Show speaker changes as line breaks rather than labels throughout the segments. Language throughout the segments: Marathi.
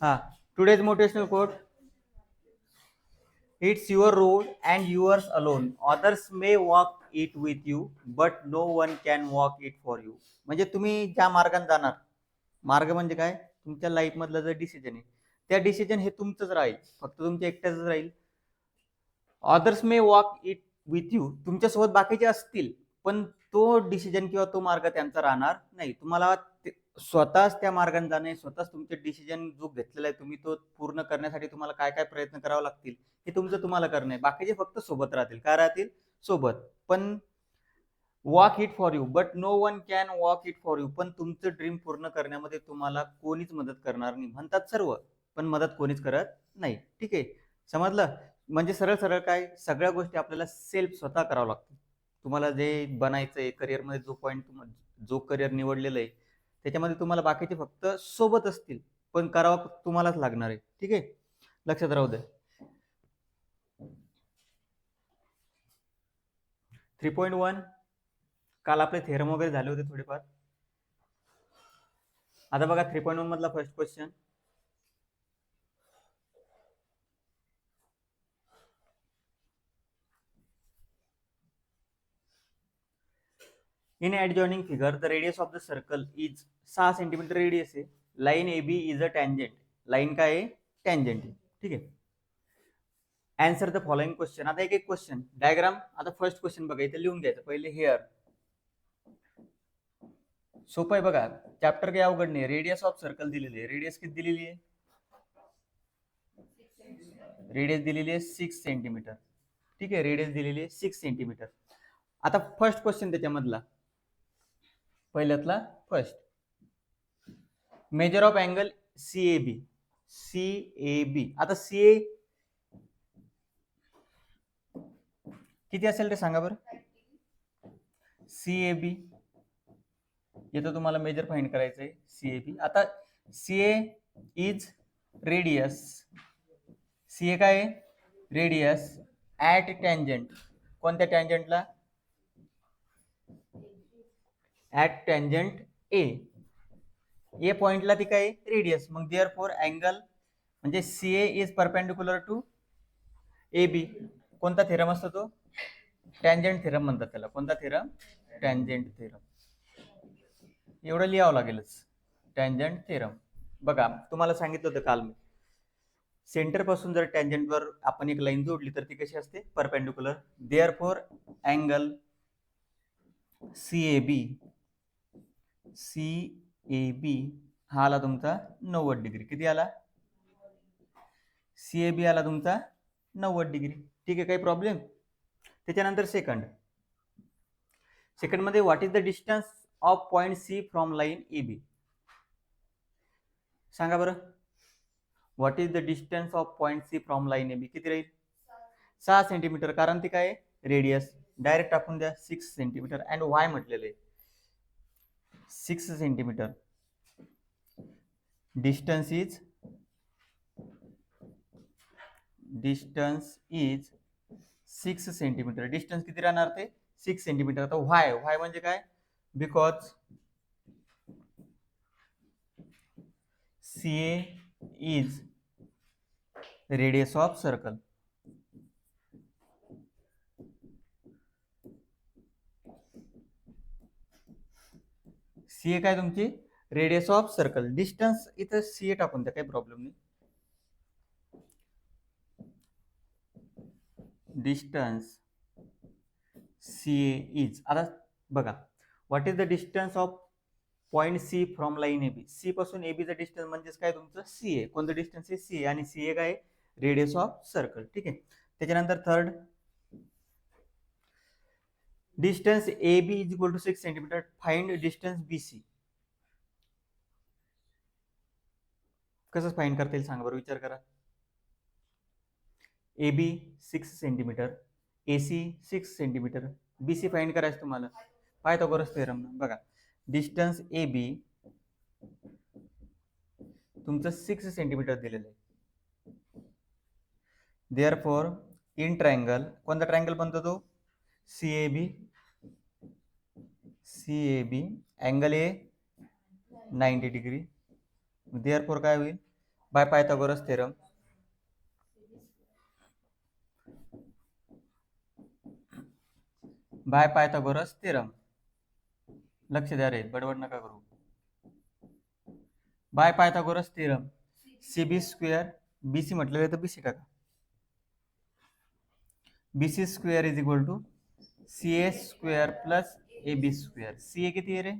हा, today's motivational quote. It's your road and yours alone. Others may walk it with you but no one can walk it for you. म्हणजे तुम्ही ज्या मार्गाने जाणार, मार्ग म्हणजे काय, तुमच्या लाईफ मधलं जे डिसिजन आहे, त्या डिसिजन हे तुमचंच राहील, फक्त तुमच्या एकट्याच राहील. Others may walk it with you, तुमच्यासोबत बाकीचे असतील, पण तो डिसिजन किंवा तो मार्ग त्यांचा राहणार नाही. तुम्हाला स्वतःच त्या मार्गाने जाणे, स्वतःच तुमचे डिसिजन जो घेतलेला आहे तुम्ही तो पूर्ण करण्यासाठी तुम्हाला काय काय प्रयत्न करावे लागतील हे तुमचं तुम्हाला करणं आहे. बाकीचे फक्त सोबत राहतील. काय राहतील? सोबत. पण walk it for you but no one can walk it for you, पण तुमचं ड्रीम पूर्ण करण्यामध्ये तुम्हाला कोणीच मदत करणार नाही. म्हणतात सर्व, पण मदत कोणीच करत नाही. ठीक आहे, समजलं? म्हणजे सरळ सरळ काय, सगळ्या गोष्टी आपल्याला सेल्फ स्वतः करावं लागतं. तुम्हाला जे बनायचं आहे करिअरमध्ये, जो पॉईंट जो करिअर निवडलेलं आहे त्याच्यामध्ये तुम्हाला बाकीचे फक्त सोबत असतील, पण करावं तुम्हालाच लागणार आहे. ठीक आहे, लक्षात राहू दे. 3.1 काल आपले थेरम वगैरे झाले होते थोडेफार. आता बघा 3.1 मधला first question. In adjoining figure the radius of the circle is 6 centimetre radius आहे. Line A B is a tangent. Line काय आहे? टँजेंट आहे. ठीक आहे. Answer the following question. आता एक एक क्वेश्चन डायग्राम. आता फर्स्ट क्वेश्चन बघा, इथे लिहून घ्यायचं पहिले. हेअर सोपं आहे बघा, चॅप्टर काही अवघड नाही. रेडियस ऑफ सर्कल दिलेली आहे. रेडियस किती दिलेली आहे? रेडियस दिलेली आहे 6 सेंटीमीटर. ठीक आहे, रेडियस दिलेली आहे 6 सेंटीमीटर. आता फर्स्ट क्वेश्चन त्याच्यामधला, पहिल्यातला first. Measure of angle CAB. CAB, आता सीए किती असेल ते सांगा बरं. सीएबी येतं तुम्हाला, मेजर फाइंड करायचं आहे सीएबी. आता सीए इज रेडियस. सीए काय आहे? Radius at tangent. कोणत्या टँजंटला? ऍट टँजंट ए. ए पॉइंटला ती काय? रेडियस. मग देअर फोर अँगल म्हणजे CA is perpendicular to A B. कोणता थेरम असतो तो? टँजंट थेरम म्हणतात त्याला. कोणता थेरम? Tangent theorem. एवढं लिहावं लागेलच, टँजंट थेरम. बघा तुम्हाला सांगितलं होतं काल मी, सेंटर पासून जर टँजंट वर आपण एक लाईन जोडली तर ती कशी असते? Perpendicular. Therefore angle CAB, CAB हा आला तुमचा 90 डिग्री. किती आला? सीएबी आला तुमचा 90 डिग्री. ठीक आहे, काही प्रॉब्लेम? त्याच्यानंतर सेकंड मध्ये what is the distance of point C from line A B. सांगा बरं, what is the distance of point C from line A B. किती राहील? 6 सेंटीमीटर. कारण ती काय? रेडियस. डायरेक्ट टाकून द्या 6 सेंटीमीटर. अँड वाय म्हटलेलं आहे 6 centimetre. Distance is 6 centimetre. Distance किती राहणार ते? 6 सेंटीमीटर. आता व्हाय, व्हाय म्हणजे काय? Because CA is radius of circle. CA काय तुमची? Radius of circle. डिस्टन्स इथं सीए टाकून द्या, काही प्रॉब्लेम नाही. Distance CA is. आता बघा, what is the distance of point C from line A B. C पासून ए बीचं डिस्टन्स म्हणजेच काय तुमचं? सीए. कोणतं डिस्टन्स आहे? सीए. आणि सीए काय? Radius of circle. ठीक आहे. त्याच्यानंतर third, distance A B is equal to 6 centimetre. Find distance B C. कसं फाइंड करता येईल सांगा बरं, विचार करा. A B 6 centimetre, A C 6 centimetre, B C find करायचं तुम्हाला. Pythagoras theorem. बघा, डिस्टन्स ए बी तुमचं 6 सेंटीमीटर दिलेलं आहे. देअर फोर इन ट्रायंगल, कोणता ट्रायंगल बनतो तो? CAB. CAB angle A 90 degree. There four काय होईल? By Pythagoras theorem. By Pythagoras theorem. लक्ष द्या रे, बडबड नका करू. By Pythagoras theorem, CB square, BC म्हटलं तर बीसी टाका. BC square is equal to C A square plus A B square. C A किती आहे रे?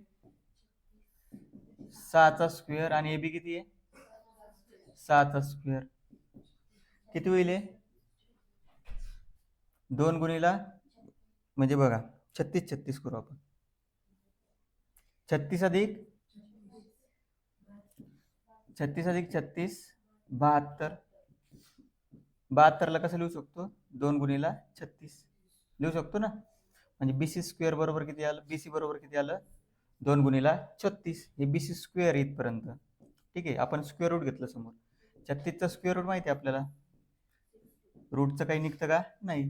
6चा स्क्वेअर आणि ए बी किती आहे? 6चा स्क्वेअर. किती होईल? 2 गुणिला म्हणजे बघा 36 36 करू आपण. 36 अधिक 36 अधिक 36 72. 72ला कसं लिहू शकतो? 2 गुणिला 36 लिहू शकतो ना. म्हणजे बीसी स्क्वेअर बरोबर किती आलं? बीसी बरोबर किती आलं? 2 गुणिला 36. हे बीसी स्क्वेअर इथपर्यंत. ठीक आहे, आपण स्क्वेअर रूट घेतलं समोर. 36चा स्क्वेअर रूट माहिती आहे आपल्याला. रूटचं काही निघतं का? नाही.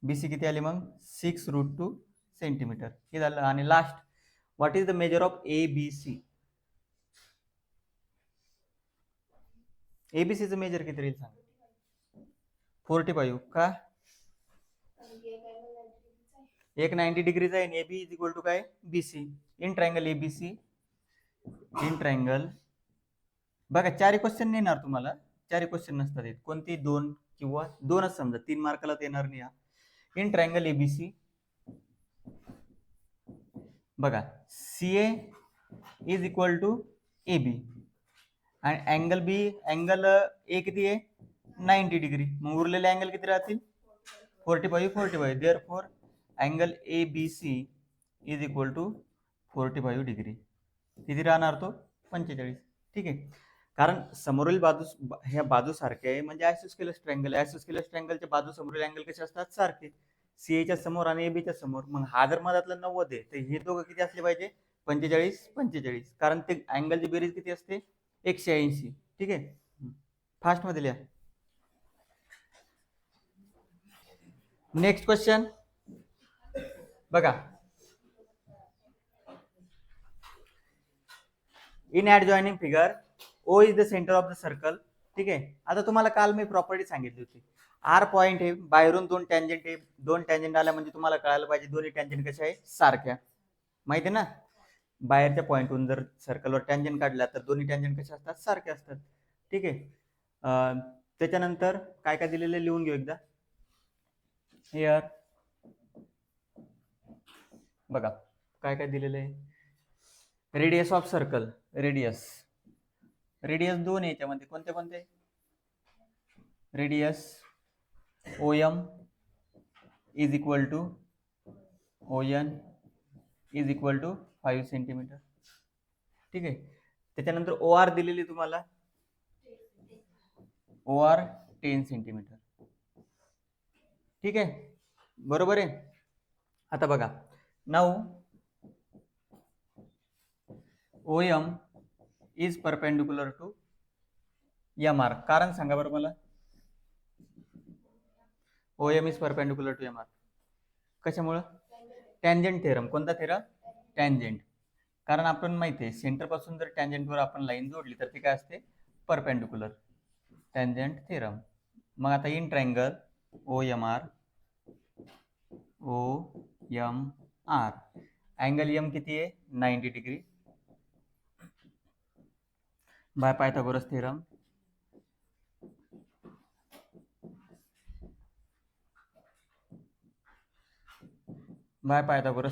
बीसी किती आली मग? 6√2 सेंटीमीटर. हे झालं. आणि last, what is the measure of ABC? एबीसीचं मेजर किती राहील सांगा? 45. का? एक 90 डिग्रीचा आहे. एबी इज इक्वल टू काय? BC. In triangle ABC, in triangle. बघा 4 क्वेश्चन नाही येणार तुम्हाला. 4 क्वेश्चन नसतात येत. कोणती? 2 किंवा 2च समजा. 3 मार्काला येणार नाही. इन ट्रायंगल एबीसी बघा, C A is equal to A B आणि अँगल बी, अँगल ए किती आहे? 90 डिग्री. मग उरलेले अँगल किती राहतील? 45 45. Therefore angle A B C is equal to 45 degree. किती राहणार तो? 45. ठीक आहे, कारण समोरील बाजू ह्या बाजू सारख्या आहे, म्हणजे आयसोस्केलस ट्रायंगल. आयसोस्केलस ट्रायंगलच्या बाजू समोरील अँगल कसे असतात? सारखे. सीएच्या समोर आणि एबीच्या समोर. मग हा जर मधातला 90 आहे, तर हे दोघं किती असले पाहिजे? 45 45. कारण ते अँगलची बेरीज किती असते? 180. ठीक आहे, फास्ट मध्ये लिहा. नेक्स्ट क्वेश्चन बघा. In adjoining figure O is the centre of the circle. ठीक आहे, आता तुम्हाला काल मी प्रॉपर्टी सांगितली होती. आर पॉइंट आहे, बाहेरून 2 टँजंट आहे. 2 टँजंट आल्या म्हणजे तुम्हाला कळायला पाहिजे दोन्ही टँजंट कशा आहे? सारख्या. माहिती आहे ना, बाहेरच्या पॉइंटहून जर सर्कलवर टँजंट काढला तर दोन्ही टँजंट कशा असतात? सारख्या असतात. ठीक आहे, त्याच्यानंतर काय काय दिलेलं लिहून घेऊ एकदा. हिअर बघा काय काय दिलेलं आहे. रेडियस ऑफ सर्कल, रेडियस 2 आहे याच्यामध्ये. कोणते कोणते? Radius OM is equal to ON is equal to 5 centimetre. ठीक आहे, त्याच्यानंतर OR दिलेली तुम्हाला. OR 10 centimetre. ठीक आहे, बरोबर आहे. आता बघा, now OM is perpendicular to MR. कारण सांगा बरं मला. OM is perpendicular to MR कशामुळं? Tangent theorem. कोणता थेरम? टँजंट. कारण आपण माहिती आहे सेंटर पासून जर टँजंटवर आपण लाईन जोडली तर ती काय असते? परपेंडिक्युलर. Tangent theorem. मग आता in triangle OMR angle M किती आहे? 90 डिग्री. बाय पायथागोरस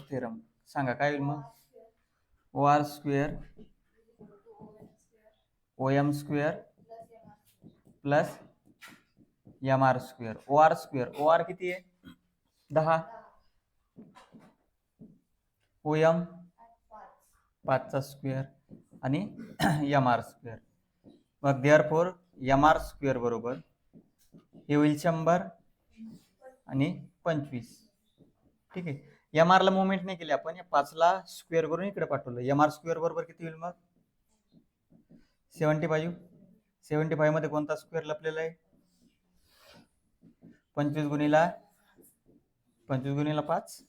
थेरम सांगा काय होईल मग? OR square OM square plus MR square. OR square, OR किती आहे? 10. OM 5चा स्क्वेअर आणि MR स्क्वेअर. मग देअरफॉर MR स्क्वेअर बरोबर हे होईल 100 आणि 25. ठीक आहे, MR ला मुवमेंट नाही केली आपण, 5ला स्क्वेअर करून इकडे पाठवलं. MR स्क्वेअर बरोबर किती होईल मग? 75. 75 मध्ये कोणता स्क्वेअर लपलेला आहे? 25 गुणिला 5.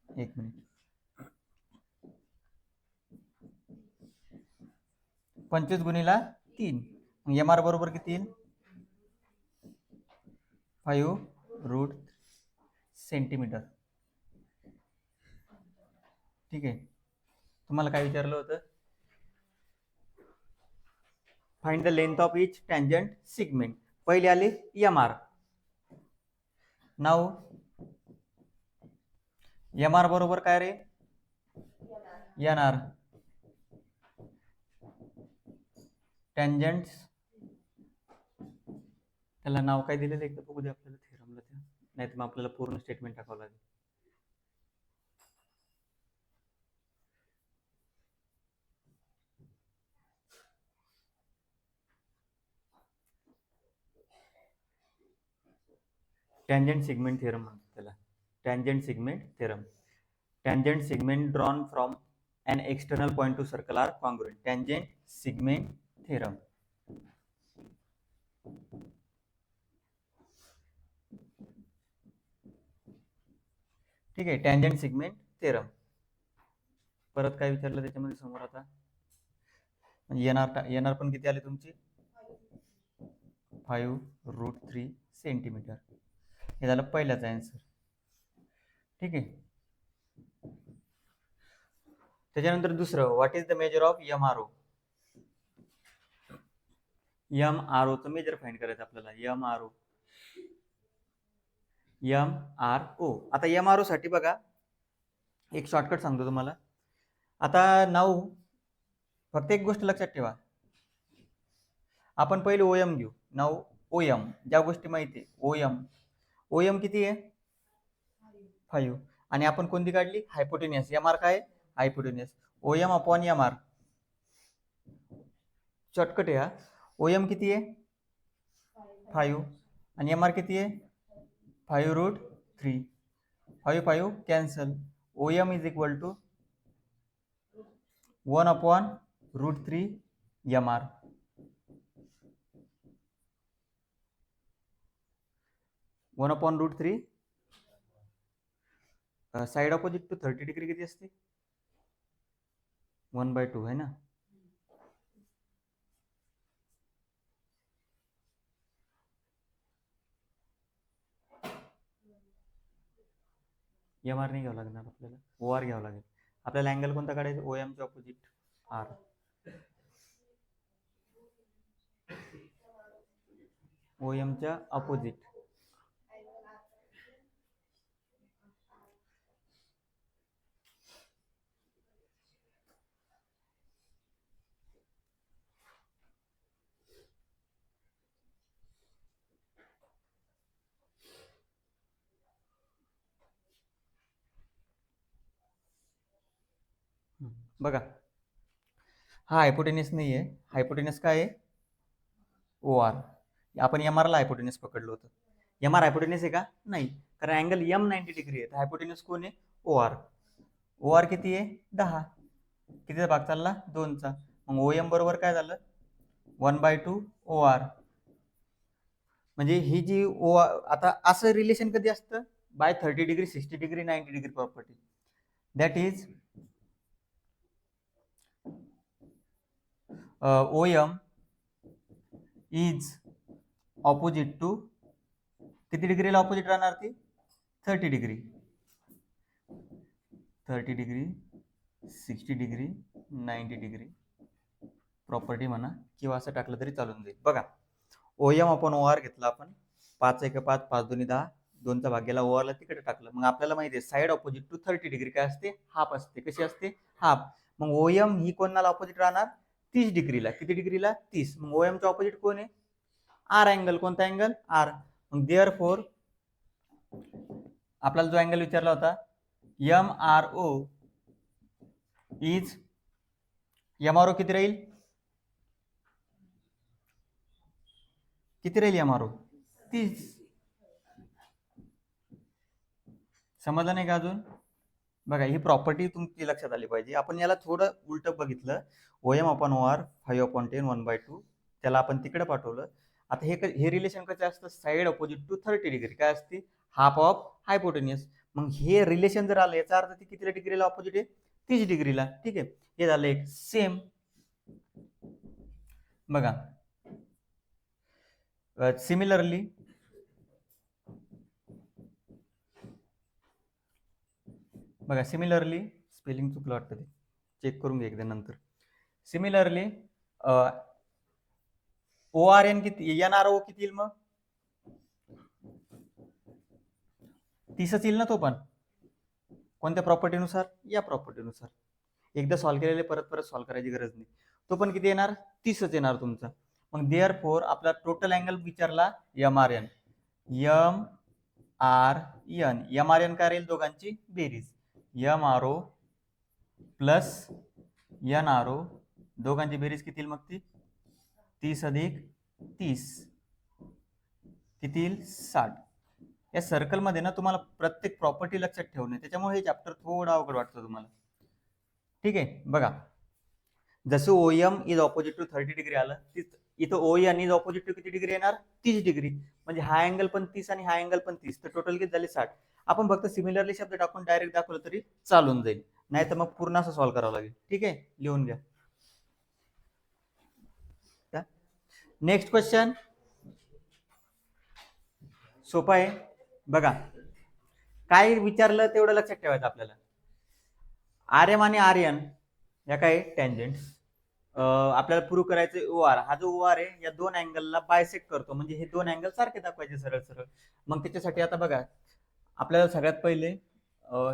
एक मिनिट. 25 गुणिला 3, मग एम आर बरोबर किती येईल? 5 रूट सेंटीमीटर. ठीक आहे. तुम्हाला काय विचारलं होतं? Find the length of each tangent segment. पहिले आली एम आर. नाव एम आर बरोबर काय रे? N R. टँजंट त्याला नाव काय दिलेलं एकदा बघू दे आपल्याला थेरमला. ते नाही तर मग आपल्याला पूर्ण स्टेटमेंट टाकावं लागेल. टँजंट सिगमेंट थेरम म्हणतात त्याला. Tangent segment theorem. Tangent segment drawn from an external point to circle are congruent. Tangent segment theorem. ठीक आहे. Tangent segment theorem. परत काय विचारलं त्याच्यामध्ये समोर आता? एनआर पण किती आले तुमची? 5√3 सेंटीमीटर. हे झालं पहिल्याचा आन्सर. ठीक आहे. त्याच्यानंतर दुसरं, what is the measure of MRO? MRO चं मेजर फाइंड करायचं आपल्याला. एमआरओ. आता एमआरओ साठी बघा एक शॉर्टकट सांगतो तुम्हाला. आता नाऊ फक्त एक गोष्ट लक्षात ठेवा. आपण पहिले ओएम घेऊ. नाऊ ओएम ज्या गोष्टी माहिती आहे. ओएम किती आहे? 5. आणि आपण कोणती काढली? हायपोटेनियस. एमआर काय? Hypotenuse. OM upon MR. Shortcut आहे हा. ओएम किती आहे? 5. आणि एमआर किती आहे? 5√3. 5 cancel. OM is equal to 1/√3 MR. (1/√3). Side opposite to 30 degree किती असते? 1/2 है ना. एम आर नाही घ्यावं लागणार आपल्याला, ओ आर घ्यावं लागेल. आपल्याला अँगल कोणता काढायचा? ओ एम च्या ऑपोजिट आर. ओ एम च्या ऑपोजिट. बघा हा हायपोटेनियस नाही आहे. हायपोटेनियस काय आहे? O R. आपण एम आर ला हायपोटेनियस पकडलं होतं. एम आर हायपोटेनियस आहे का? नाही, कारण अँगल एम 90 डिग्री आहे. हायपोटेनियस कोण आहे? O R. ओ आर किती आहे? 10. कितीचा भाग चालला? 2चा. मग ओ एम बरोबर काय झालं? 1/2 ओ आर. म्हणजे ही जी ओ आता असं रिलेशन कधी असतं? By 30 degree, 60 degree, 90 degree property. That is OM is opposite to किती डिग्रीला ऑपोजिट राहणार ती? 30 degree. 30 degree, 60 degree, 90 degree property म्हणा किंवा असं टाकलं तरी चालून जाईल. बघा OM आपण OR घेतला आपण. 5 1 5, 5 2 10, 2चा भाग गेला OR ला तिकडे टाकलं. मग आपल्याला माहिती आहे साइड ऑपोजिट टू 30 डिग्री काय असते? हाफ असते. कशी असते? हाफ. मग OM ही कोणाला ऑपोजिट राहणार? 30 डिग्रीला. किती डिग्रीला? 30. मग OM चा ऑपोजिट कोण आहे? R angle. कोणता अँगल? आर. मग देअरफॉर आपल्याला जो अँगल विचारला होता MRO इज MRO किती राहील? किती राहील MRO? 30. समजलं नाही का अजून? बघा ही प्रॉपर्टी तुमची लक्षात आली पाहिजे. आपण याला थोडं उलट बघितलं. OM upon OR 5/10 1/2. त्याला आपण तिकडे पाठवलं. आता हे रिलेशन कसं असतं? साइड ऑपोजिट टू 30 डिग्री काय असते? Half of hypotenuse. मग हे रिलेशन जर आलं याचा अर्थ ती किती डिग्रीला ऑपोजिट आहे? 30 डिग्रीला. ठीक आहे. हे झालं एक. सेम बघा सिमिलरली स्पेलिंग चुकलं वाटतं, ते चेक करून घ्या एकदा नंतर. सिमिलरली ORN किती, NRO किती येईल मग? 30च येईल ना तो पण. कोणत्या प्रॉपर्टीनुसार? या प्रॉपर्टीनुसार. एकदा सॉल्व्ह केलेले परत परत सॉल्व्ह करायची गरज नाही. तो पण किती येणार? 30च येणार तुमचा. मग देअरफॉर आपला टोटल अँगल विचारला MRN. MRN काय राहील? दोघांची बेरीज. MRO प्लस NRO दोघांची बेरीज किती येईल मग ती? 30 अधिक 30 किती येईल? 60. या सर्कल मध्ये ना तुम्हाला प्रत्येक प्रॉपर्टी लक्षात ठेवणे, त्याच्यामुळे हे चॅप्टर थोडं अवघड वाटतं तुम्हाला. ठीक आहे, बघा जसं OM is opposite to 30 degree आलं, इथं ON इज ऑपोजिट टू किती डिग्री येणार? 30 डिग्री. म्हणजे हा अँगल पण 30 आणि हा अँगल पण 30, तर टोटल किती झाले? 60. आपण फक्त सिमिलरली शब्द टाकून डायरेक्ट दाखवलं तरी चालून जाईल, नाही तर मग पूर्ण असं सॉल्व्ह करावं लागेल. ठीक आहे, लिहून घ्या. नेक्स्ट क्वेश्चन सोपा आहे. बघा काय विचारलं तेवढं लक्षात ठेवायचं आपल्याला. RM आणि RN या काय टँजेंट आपल्याला प्रूव्ह करायचं. OR हा जो OR आहे या दोन अँगलला बायसेक्ट करतो, म्हणजे हे दोन अँगल सारखे दाखवायचे सरळ सरळ. मग त्याच्यासाठी आता बघा आपल्याला सगळ्यात पहिले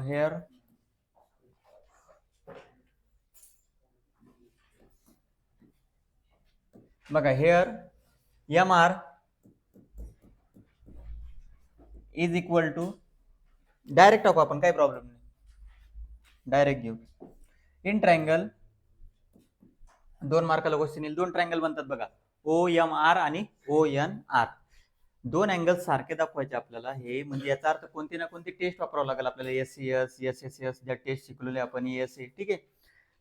हेअर बघा here MR is equal to, direct टाकू आपण, काही प्रॉब्लेम नाही, डायरेक्ट घेऊ. इन ट्रायंगल, 2 मार्काला क्वेश्चन येईल. 2 ट्रायंगल बनतात बघा, OMR आणि ONR. दोन अँगल सारखे दाखवायचे आपल्याला. हे म्हणजे याचा अर्थ कोणती ना कोणती टेस्ट वापरावं लागेल आपल्याला. SCS, SSS ज्या टेस्ट शिकलेले आपण, ESA. ठीक आहे,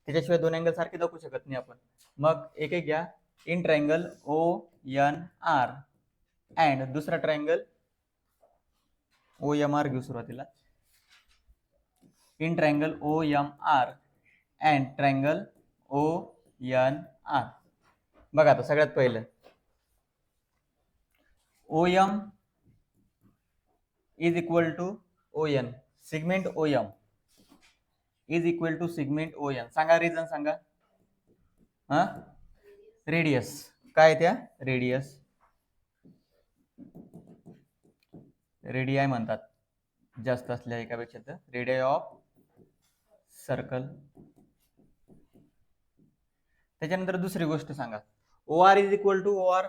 त्याच्याशिवाय दोन अँगल सारखे दाखवू शकत नाही आपण. मग एक एक घ्या. इन ट्रायंगल ONR अँड दुसरा ट्रायंगल OMR घेऊ सुरुवातीला. In triangle OMR and triangle ONR. बघा आता सगळ्यात पहिलं OM is equal to ON, segment OM is equal to segment ON. सांगा रिझन सांगा. हा, रेडियस. काय त्या? रेडियस, रेडियाय म्हणतात जास्त असल्या एकापेक्षा, तर रेडियाय ऑफ सर्कल. त्याच्यानंतर दुसरी गोष्ट सांगा, OR is equal to OR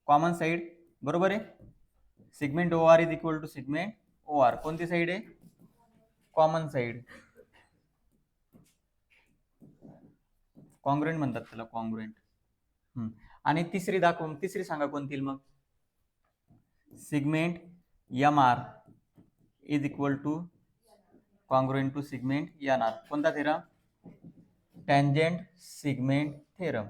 common side, बरोबर आहे. Segment OR is equal to segment OR, कोणती साइड आहे? Common side. कॉन्ग्रुएंट म्हणतात त्याला, कॉन्ग्रुएंट. आणि तिसरी सांगा कोणती मग? सिगमेंट MR is equal to congruent to segment NR. कोणता थेरम? Tangent segment theorem.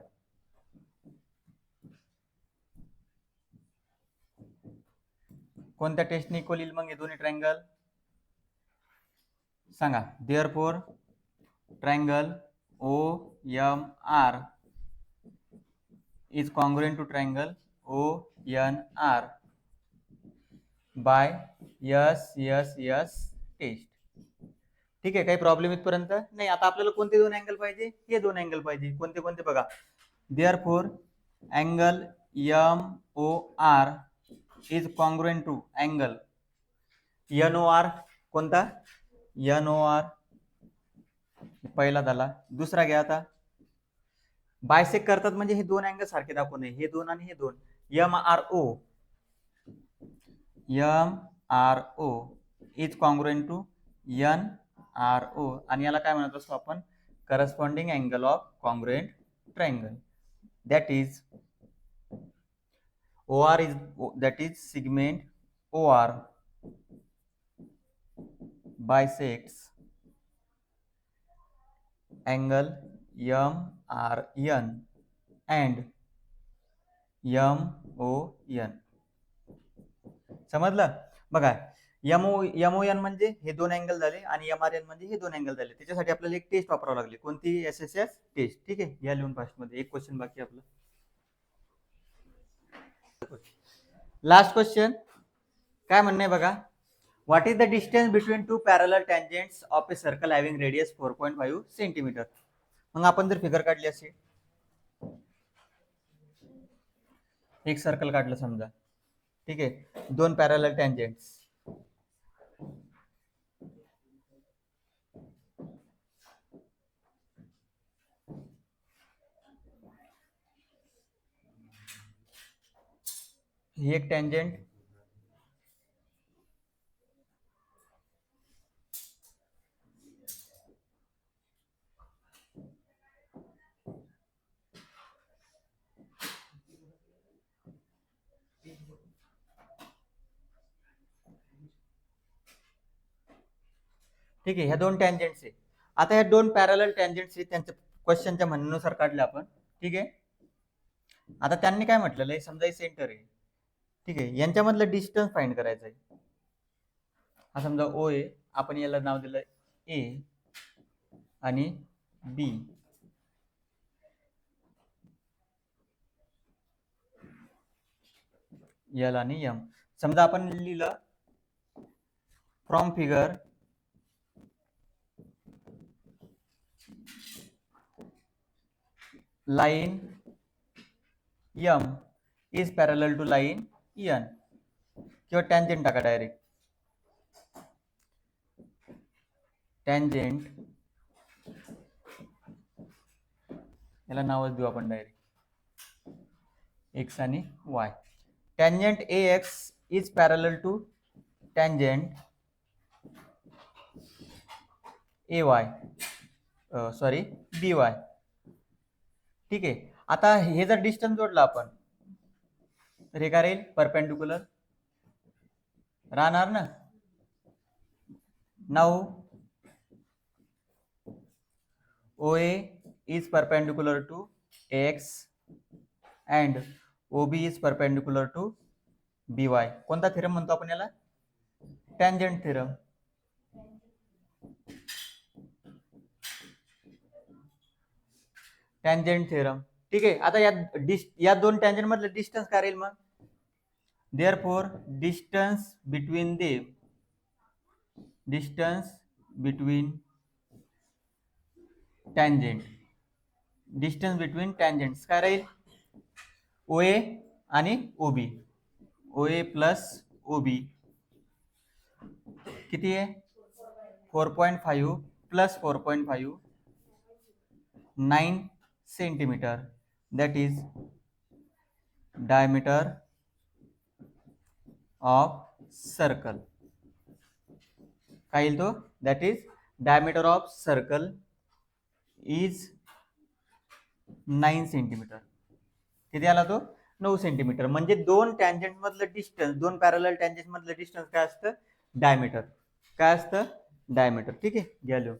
कोणत्या टेस्टने इक्वल येईल मग हे दोन्ही ट्रायंगल? सांगा. Therefore triangle OMR is congruent to triangle ONR by SSS test. ठीक आहे, काही प्रॉब्लेम इथपर्यंत नाही. आता आपल्याला कोणते दोन अँगल पाहिजे? हे दोन अँगल पाहिजे. कोणते कोणते बघा. Therefore angle MOR is congruent to angle NOR. कोणता? NOR पहिला झाला. दुसरा घ्या. आता बायसेक्ट करतात म्हणजे हे दोन अँगल सारखे दाखवू नये, हे दोन आणि हे दोन. MRO is congruent to NRO, आणि याला काय म्हणत असतो आपण? Corresponding angle of congruent triangle. That is OR is that is segment OR bisects angle MRN and MON. समजलं? बघा MON म्हणजे हे दोन अँगल झाले आणि MRN म्हणजे हे दोन अँगल झाले. त्याच्यासाठी आपल्याला एक टेस्ट वापरावं लागली. कोणती? SSS test. ठीक आहे, या लिहून फास्ट मध्ये. एक क्वेश्चन बाकी आपलं. लास्ट क्वेश्चन काय म्हणणं आहे बघा. What is the distance between two parallel tangents of a circle having radius 4.5 centimetre. मग आपण जर फिगर काढली असेल, एक सर्कल काढलं समजा, ठीक आहे, दोन पॅरलल टँजेंट्स, ही एक टँजेंट, ठीक आहे, ह्या दोन टँजेंट्स आहे. आता ह्या दोन पॅरलल टँजेंट्स आहे, त्यांच्या क्वेश्चनच्या म्हणण्यानुसार काढले आपण, ठीक आहे. आता त्यांनी काय म्हटलेलं आहे, समजा हे सेंटर आहे, ठीक आहे, यांच्यामधलं डिस्टन्स फाइंड करायचं आहे. हा समजा ओ आहे, आपण याला नाव दिलं ए आणि बी. एल आणि एम. समजा आपण लिहिलं from figure line M is parallel to line N, किंवा टँजेंट टाका डायरेक्ट, टँजेंट, याला नावच देऊ आपण डायरेक्ट एक्स आणि Y. Tangent A X is parallel to tangent A Y, sorry B Y, ठीक आहे. आता हे जर डिस्टन्स जोडला आपण तर हे काय राहील, परपेंडिक्युलर राहणार ना. Now O A is perpendicular to X and O B is perpendicular to B Y. कोणता थेरम म्हणतो आपण याला, टँजेंट थेरम. टँजेंट थेरम, ठीक आहे. आता या दोन टँजेंट मधलं डिस्टन्स काय राहील मग, therefore distance between them, distance between tangent, distance between tangents काय राहील, ओ ए आणि ओ बी. ओ ए प्लस ओ बी किती आहे, 4.5 plus 4.5, 9 centimetre. That is diameter of circle. काय येईल तो, that is diameter of circle is 9 centimetre. किती आला तो, 9 सेंटीमीटर. म्हणजे दोन टँजेंट मधलं डिस्टन्स, दोन पॅरलल टँजेंट मधलं डिस्टन्स काय असतं, डायमीटर. काय असतं, डायमीटर. ठीक आहे, घ्या लिहून.